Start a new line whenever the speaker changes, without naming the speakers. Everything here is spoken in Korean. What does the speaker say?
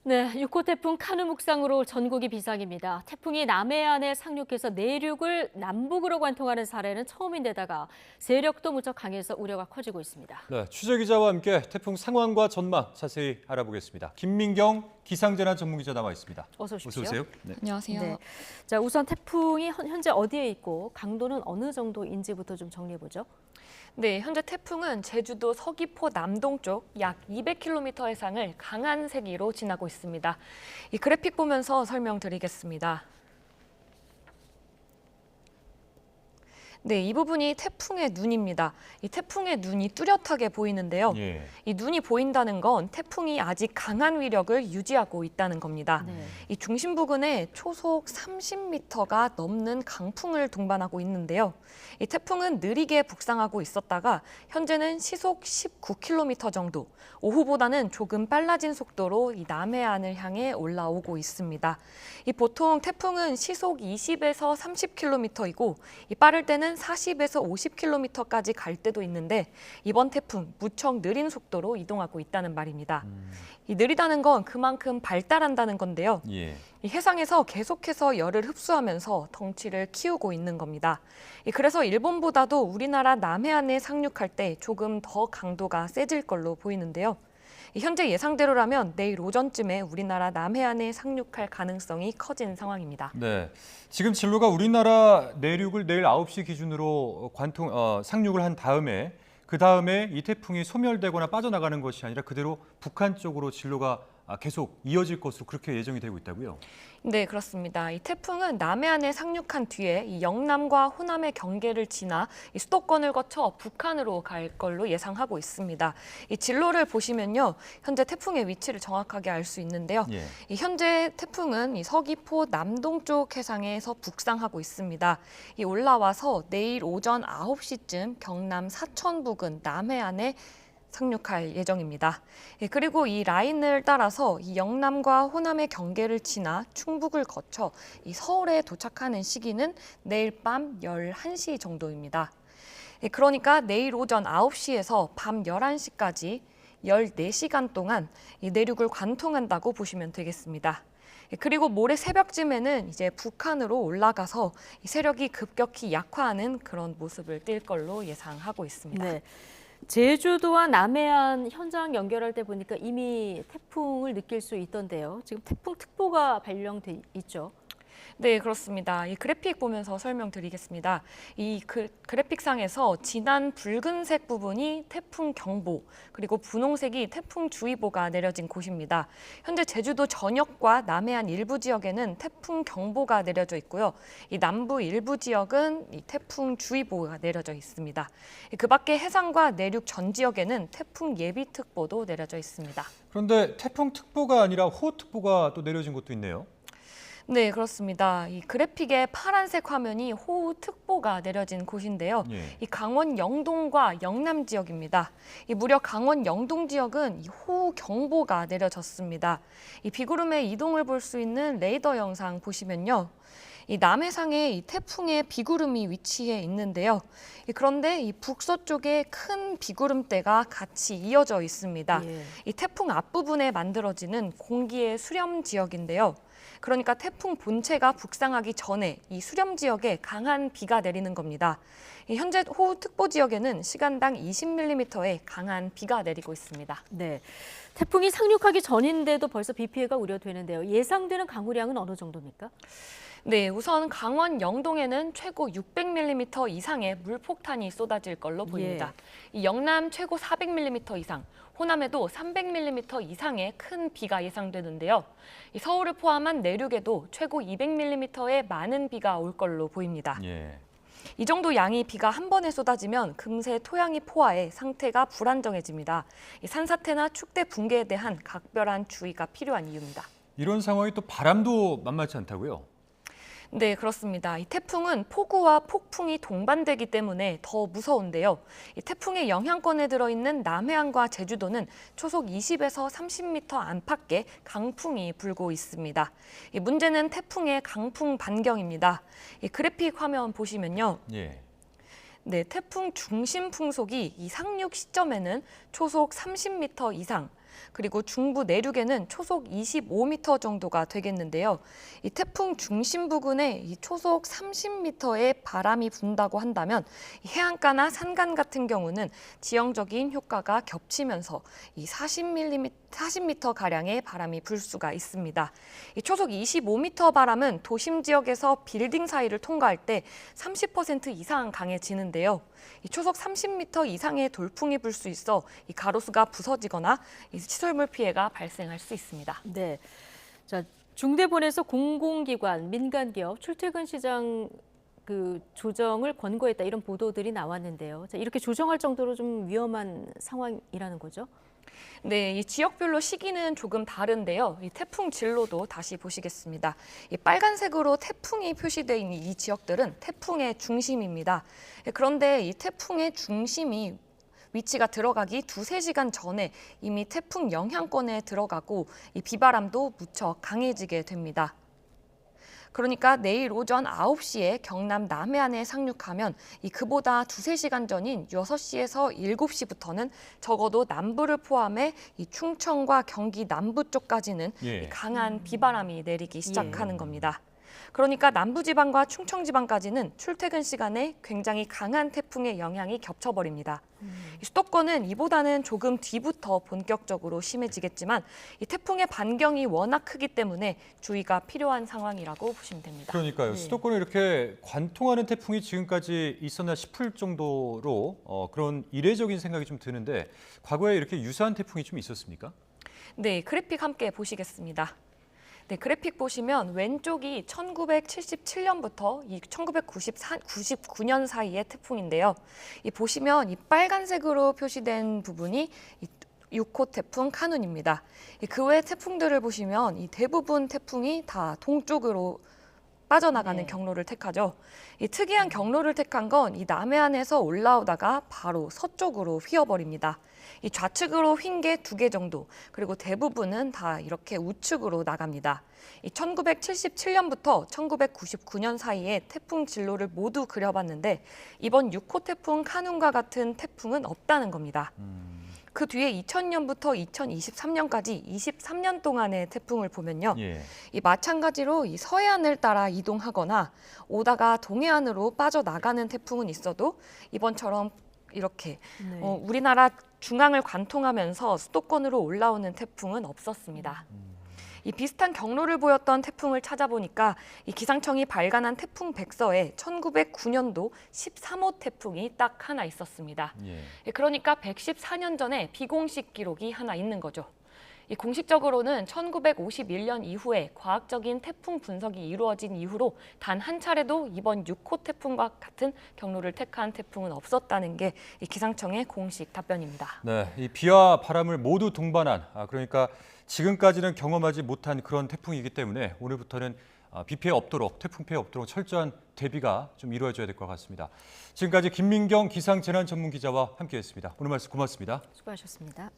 네, 6호 태풍 카누묵상으로 전국이 비상입니다. 태풍이 남해안에 상륙해서 내륙을 남북으로 관통하는 사례는 처음인데다가 세력도 무척 강해서 우려가 커지고 있습니다.
네, 취재기자와 함께 태풍 상황과 전망 자세히 알아보겠습니다. 김민경 기상재난 전문기자 나와 있습니다.
어서 오십시오.
어서 오세요. 네.
안녕하세요.
네. 자, 우선 태풍이 현재 어디에 있고 강도는 어느 정도인지부터 좀 정리해보죠.
네, 현재 태풍은 제주도 서귀포 남동쪽 약 200km 해상을 강한 세기로 지나고 있습니다. 이 그래픽 보면서 설명드리겠습니다. 네, 이 부분이 태풍의 눈입니다. 이 태풍의 눈이 뚜렷하게 보이는데요.
예.
이 눈이 보인다는 건 태풍이 아직 강한 위력을 유지하고 있다는 겁니다.
네.
이 중심 부근에 초속 30m가 넘는 강풍을 동반하고 있는데요. 이 태풍은 느리게 북상하고 있었다가 현재는 시속 19km 정도, 오후보다는 조금 빨라진 속도로 이 남해안을 향해 올라오고 있습니다. 이 보통 태풍은 시속 20에서 30km이고 이 빠를 때는 40에서 50km까지 갈 때도 있는데 이번 태풍 무척 느린 속도로 이동하고 있다는 말입니다. 이 느리다는 건 그만큼 발달한다는 건데요.
예.
이 해상에서 계속해서 열을 흡수하면서 덩치를 키우고 있는 겁니다. 그래서 일본보다도 우리나라 남해안에 상륙할 때 조금 더 강도가 세질 걸로 보이는데요. 현재 예상대로라면 내일 오전쯤에 우리나라 남해안에 상륙할 가능성이 커진 상황입니다.
네. 지금 진로가 우리나라 내륙을 내일 9시 기준으로 상륙을 한 다음에 그 다음에 이 태풍이 소멸되거나 빠져나가는 것이 아니라 그대로 북한 쪽으로 진로가 계속 이어질 것으로 그렇게 예정이 되고 있다고요?
네, 그렇습니다. 이 태풍은 남해안에 상륙한 뒤에 이 영남과 호남의 경계를 지나 이 수도권을 거쳐 북한으로 갈 걸로 예상하고 있습니다. 이 진로를 보시면요, 현재 태풍의 위치를 정확하게 알 수 있는데요.
예.
이 현재 태풍은 이 서귀포 남동쪽 해상에서 북상하고 있습니다. 이 올라와서 내일 오전 9시쯤 경남 사천 부근 남해안에 상륙할 예정입니다. 그리고 이 라인을 따라서 이 영남과 호남의 경계를 지나 충북을 거쳐 이 서울에 도착하는 시기는 내일 밤 11시 정도입니다. 그러니까 내일 오전 9시에서 밤 11시까지 14시간 동안 이 내륙을 관통한다고 보시면 되겠습니다. 그리고 모레 새벽쯤에는 이제 북한으로 올라가서 이 세력이 급격히 약화하는 그런 모습을 띌 걸로 예상하고 있습니다.
네. 제주도와 남해안 현장 연결할 때 보니까 이미 태풍을 느낄 수 있던데요. 지금 태풍특보가 발령돼 있죠.
네, 그렇습니다. 이 그래픽 보면서 설명드리겠습니다. 이 그래픽상에서 진한 붉은색 부분이 태풍 경보, 그리고 분홍색이 태풍 주의보가 내려진 곳입니다. 현재 제주도 전역과 남해안 일부 지역에는 태풍 경보가 내려져 있고요. 이 남부 일부 지역은 이 태풍 주의보가 내려져 있습니다. 그 밖에 해상과 내륙 전 지역에는 태풍 예비특보도 내려져 있습니다.
그런데 태풍특보가 아니라 호우특보가 또 내려진 곳도 있네요.
네, 그렇습니다. 이 그래픽의 파란색 화면이 호우특보가 내려진 곳인데요.
예.
이 강원 영동과 영남 지역입니다. 이 무려 강원 영동 지역은 이 호우경보가 내려졌습니다. 이 비구름의 이동을 볼 수 있는 레이더 영상 보시면요. 이 남해상에 이 태풍의 비구름이 위치해 있는데요. 그런데 이 북서쪽에 큰 비구름대가 같이 이어져 있습니다.
예.
이 태풍 앞부분에 만들어지는 공기의 수렴 지역인데요. 그러니까 태풍 본체가 북상하기 전에 이 수렴 지역에 강한 비가 내리는 겁니다. 현재 호우특보 지역에는 시간당 20mm의 강한 비가 내리고 있습니다.
네. 태풍이 상륙하기 전인데도 벌써 비 피해가 우려되는데요. 예상되는 강우량은 어느 정도입니까?
네, 우선 강원 영동에는 최고 600mm 이상의 물폭탄이 쏟아질 걸로 보입니다. 이 영남 최고 400mm 이상, 호남에도 300mm 이상의 큰 비가 예상되는데요. 이 서울을 포함한 내륙에도 최고 200mm의 많은 비가 올 걸로 보입니다.
예.
이 정도 양이 비가 한 번에 쏟아지면 금세 토양이 포화해 상태가 불안정해집니다. 이 산사태나 축대 붕괴에 대한 각별한 주의가 필요한 이유입니다.
이런 상황이 또 바람도 만만치 않다고요?
네, 그렇습니다. 이 태풍은 폭우와 폭풍이 동반되기 때문에 더 무서운데요. 이 태풍의 영향권에 들어있는 남해안과 제주도는 초속 20에서 30m 안팎의 강풍이 불고 있습니다. 이 문제는 태풍의 강풍 반경입니다. 이 그래픽 화면 보시면요.
예.
네, 태풍 중심 풍속이 이 상륙 시점에는 초속 30m 이상, 그리고 중부 내륙에는 초속 25m 정도가 되겠는데요. 이 태풍 중심 부근에 이 초속 30m의 바람이 분다고 한다면 이 해안가나 산간 같은 경우는 지형적인 효과가 겹치면서 이 40m 가량의 바람이 불 수가 있습니다. 이 초속 25m 바람은 도심 지역에서 빌딩 사이를 통과할 때 30% 이상 강해지는데요. 이 초속 30m 이상의 돌풍이 불 수 있어 이 가로수가 부서지거나 이 시설물 피해가 발생할 수 있습니다.
네. 자, 중대본에서 공공기관, 민간기업 출퇴근 시장 조정을 권고했다 이런 보도들이 나왔는데요. 자, 이렇게 조정할 정도로 좀 위험한 상황이라는 거죠?
네, 이 지역별로 시기는 조금 다른데요. 이 태풍 진로도 다시 보시겠습니다. 이 빨간색으로 태풍이 표시되어 있는 이 지역들은 태풍의 중심입니다. 그런데 이 태풍의 중심이 위치가 들어가기 2-3시간 전에 이미 태풍 영향권에 들어가고 이 비바람도 무척 강해지게 됩니다. 그러니까 내일 오전 9시에 경남 남해안에 상륙하면 그보다 2-3시간 전인 6시에서 7시부터는 적어도 남부를 포함해 이 충청과 경기 남부 쪽까지는 강한 비바람이 내리기 시작하는 겁니다. 그러니까 남부지방과 충청지방까지는 출퇴근 시간에 굉장히 강한 태풍의 영향이 겹쳐버립니다. 수도권은 이보다는 조금 뒤부터 본격적으로 심해지겠지만 이 태풍의 반경이 워낙 크기 때문에 주의가 필요한 상황이라고 보시면 됩니다.
그러니까요.
네.
수도권에 이렇게 관통하는 태풍이 지금까지 있었나 싶을 정도로 그런 이례적인 생각이 좀 드는데 과거에 이렇게 유사한 태풍이 좀 있었습니까?
네, 그래픽 함께 보시겠습니다. 네, 그래픽 보시면 왼쪽이 1977년부터 1999년 사이의 태풍인데요. 보시면 이 빨간색으로 표시된 부분이 6호 태풍 카눈입니다. 그 외 태풍들을 보시면 이 대부분 태풍이 다 동쪽으로 빠져나가는 경로를 택하죠. 이 특이한 경로를 택한 건 이 남해안에서 올라오다가 바로 서쪽으로 휘어버립니다. 이 좌측으로 휜 게 2개 정도, 그리고 대부분은 다 이렇게 우측으로 나갑니다. 이 1977년부터 1999년 사이에 태풍 진로를 모두 그려봤는데 이번 6호 태풍 카눈과 같은 태풍은 없다는 겁니다. 그 뒤에 2000년부터 2023년까지 23년 동안의 태풍을 보면요. 이 마찬가지로 이 서해안을 따라 이동하거나 오다가 동해안으로 빠져나가는 태풍은 있어도 이번처럼 이렇게 우리나라 중앙을 관통하면서 수도권으로 올라오는 태풍은 없었습니다. 이 비슷한 경로를 보였던 태풍을 찾아보니까 이 기상청이 발간한 태풍 백서에 1909년도 13호 태풍이 딱 하나 있었습니다. 그러니까 114년 전에 비공식 기록이 하나 있는 거죠. 이 공식적으로는 1951년 이후에 과학적인 태풍 분석이 이루어진 이후로 단 한 차례도 이번 6호 태풍과 같은 경로를 택한 태풍은 없었다는 게 이 기상청의 공식 답변입니다.
네, 이 비와 바람을 모두 동반한 그러니까 지금까지는 경험하지 못한 그런 태풍이기 때문에 오늘부터는 비 피해 없도록, 태풍 피해 없도록 철저한 대비가 좀 이루어져야 될 것 같습니다. 지금까지 김민경 기상재난전문기자와 함께했습니다. 오늘 말씀 고맙습니다.
수고하셨습니다.